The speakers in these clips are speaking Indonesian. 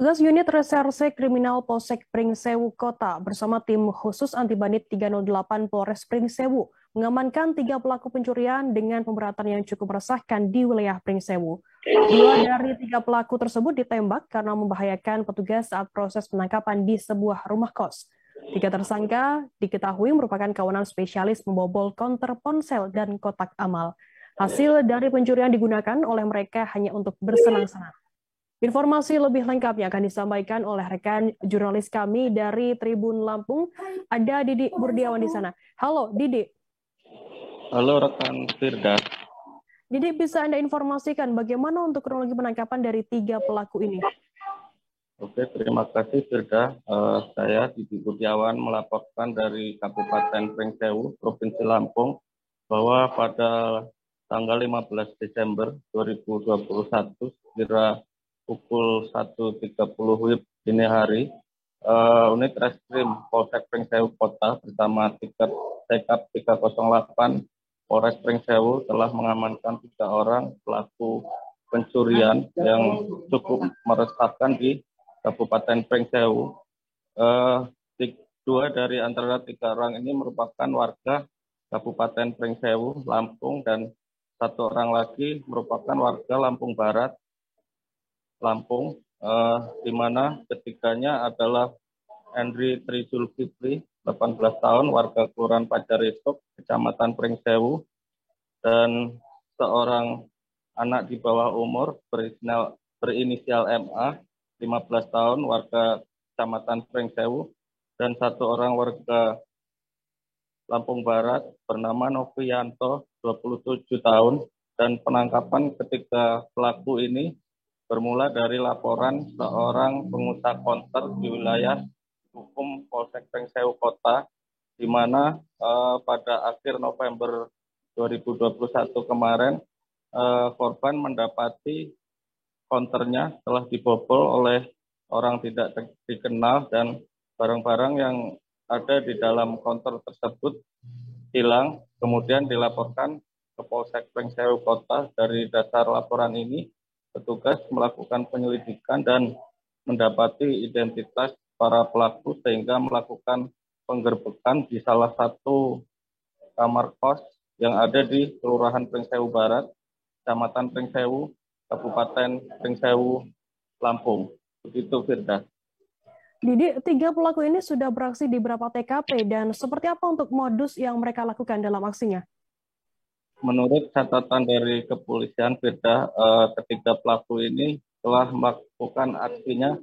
Petugas unit reserse kriminal Polsek Pringsewu Kota bersama tim khusus anti bandit 308 Polres Pringsewu mengamankan 3 pelaku pencurian dengan pemberatan yang cukup meresahkan di wilayah Pringsewu. 2 dari 3 pelaku tersebut ditembak karena membahayakan petugas saat proses penangkapan di sebuah rumah kos. 3 tersangka diketahui merupakan kawanan spesialis membobol konter ponsel dan kotak amal. Hasil dari pencurian digunakan oleh mereka hanya untuk bersenang-senang. Informasi lebih lengkapnya akan disampaikan oleh rekan jurnalis kami dari Tribun Lampung. Ada Didi Burdiawan di sana. Halo, Didi. Halo, rekan Firda. Didi, bisa Anda informasikan bagaimana untuk kronologi penangkapan dari 3 pelaku ini? Oke, terima kasih Firda. Saya Didi Burdiawan melaporkan dari Kabupaten Pringsewu, Provinsi Lampung, bahwa pada tanggal 15 Desember 2021, sekira pukul 1.30 WIB dini hari, unit reskrim Polsek Pringsewu Kota bersama Tekap 308 Polres Pringsewu telah mengamankan 3 orang pelaku pencurian yang cukup meresahkan di Kabupaten Pringsewu. 2 dari antara 3 orang ini merupakan warga Kabupaten Pringsewu, Lampung, dan 1 orang lagi merupakan warga Lampung Barat, Lampung, di mana ketiganya adalah Henry Tri Zulkifli, 18 tahun, warga Kelurahan Pajaresuk, Kecamatan Pringsewu, dan seorang anak di bawah umur berinisial MA, 15 tahun, warga Kecamatan Pringsewu, dan 1 orang warga Lampung Barat bernama Novianto, 27 tahun, dan penangkapan ketiga pelaku ini bermula dari laporan seorang pengusaha konter di wilayah hukum Polsek Pringsewu Kota, di mana pada akhir November 2021 kemarin korban mendapati konternya telah dibobol oleh orang tidak dikenal dan barang-barang yang ada di dalam konter tersebut hilang, kemudian dilaporkan ke Polsek Pringsewu Kota. Dari dasar laporan ini, petugas melakukan penyelidikan dan mendapati identitas para pelaku sehingga melakukan penggerbekan di salah satu kamar kos yang ada di Kelurahan Pringsewu Barat, Kecamatan Pringsewu, Kabupaten Pringsewu, Lampung. Begitu, Firda. Didi, 3 pelaku ini sudah beraksi di beberapa TKP dan seperti apa untuk modus yang mereka lakukan dalam aksinya? Menurut catatan dari kepolisian, Firda, ketiga pelaku ini telah melakukan aksinya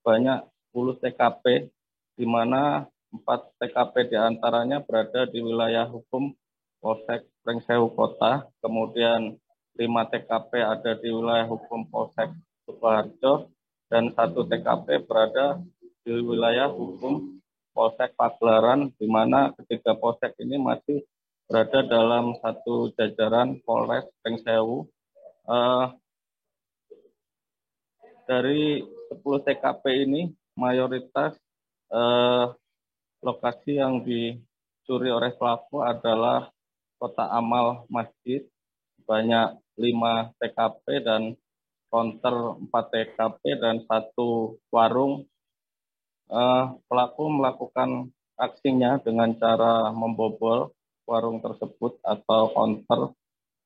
banyak 10 TKP, di mana 4 TKP diantaranya berada di wilayah hukum Polsek Pringsewu Kota, kemudian 5 TKP ada di wilayah hukum Polsek Sukoharjo, dan 1 TKP berada di wilayah hukum Polsek Pagelaran, di mana ketiga polsek ini masih berada dalam satu jajaran Polres Pringsewu. Dari 10 TKP ini, mayoritas lokasi yang dicuri oleh pelaku adalah kotak amal masjid, banyak 5 TKP dan konter 4 TKP dan 1 warung. Pelaku melakukan aksinya dengan cara membobol warung tersebut atau konter,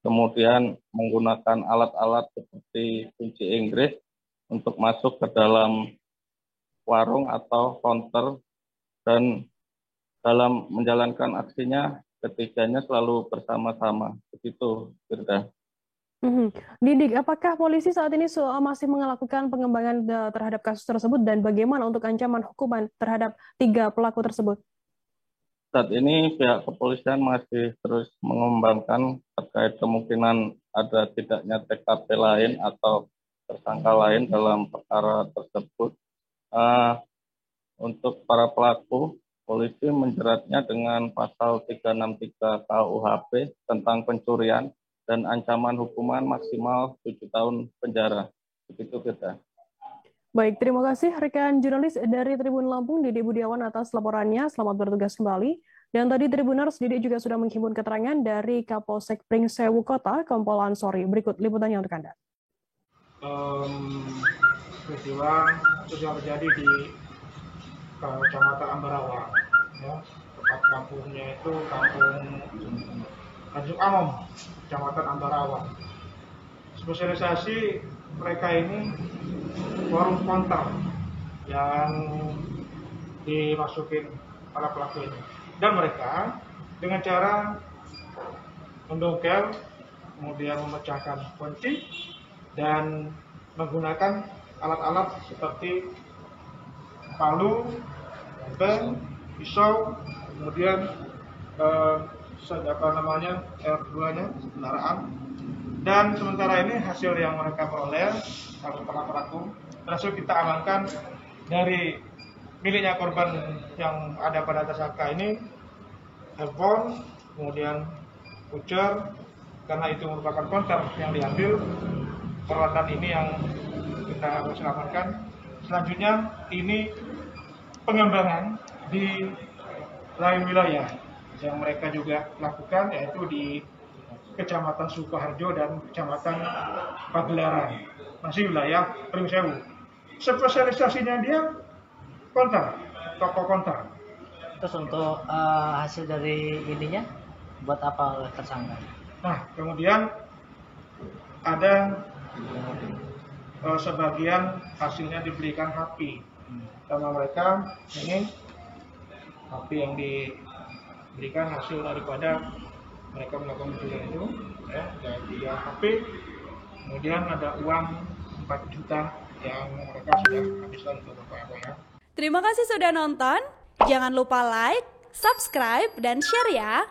kemudian menggunakan alat-alat seperti kunci Inggris untuk masuk ke dalam warung atau konter, dan dalam menjalankan aksinya ketiganya selalu bersama-sama. Begitu, Firda. Didik, apakah polisi saat ini masih melakukan pengembangan terhadap kasus tersebut dan bagaimana untuk ancaman hukuman terhadap 3 pelaku tersebut? Saat ini pihak kepolisian masih terus mengembangkan terkait kemungkinan ada tidaknya TKP lain atau tersangka lain dalam perkara tersebut. Untuk para pelaku, polisi menjeratnya dengan pasal 363 KUHP tentang pencurian dan ancaman hukuman maksimal 7 tahun penjara. Begitu, kita. Baik, terima kasih rekan jurnalis dari Tribun Lampung, Didi Budiawan, atas laporannya. Selamat bertugas kembali. Dan tadi Tribuners, Didi juga sudah menghimpun keterangan dari Kapolsek Pringsewu Kota, Kompol Ansori. Berikut liputannya untuk Anda. peristiwa kasus yang terjadi di Kecamatan Ambarawa, ya, tempat kampungnya itu Kampung Tanjung Amom, Kecamatan Ambarawa. Spesialisasi mereka ini warung counter yang dimasukin para pelaku ini, dan mereka dengan cara mendongkel, kemudian memecahkan kunci dan menggunakan alat-alat seperti palu, beng, pisau, kemudian air gulanya, kendaraan. Dan sementara ini hasil yang mereka peroleh para pelaku berhasil kita amankan dari miliknya korban yang ada pada tersangka ini, handphone, kemudian voucher, karena itu merupakan counter yang diambil. Peralatan ini yang kita selamatkan. Selanjutnya ini pengembangan di lain wilayah yang mereka juga lakukan, yaitu di Kecamatan Sukoharjo dan Kecamatan Pagelaran, masih wilayah Pringsewu. Spesialisasinya dia counter, toko counter. Terus untuk hasil dari ininya buat apa oleh tersangka? Nah, kemudian ada sebagian hasilnya diberikan HP sama mereka. Ini HP yang diberikan hasil daripada mereka melakukan pencurian itu, ya, ada 3 HP. Kemudian ada uang 4 juta yang mereka sudah habiskan untuk apa ya. Terima kasih sudah nonton. Jangan lupa like, subscribe, dan share ya.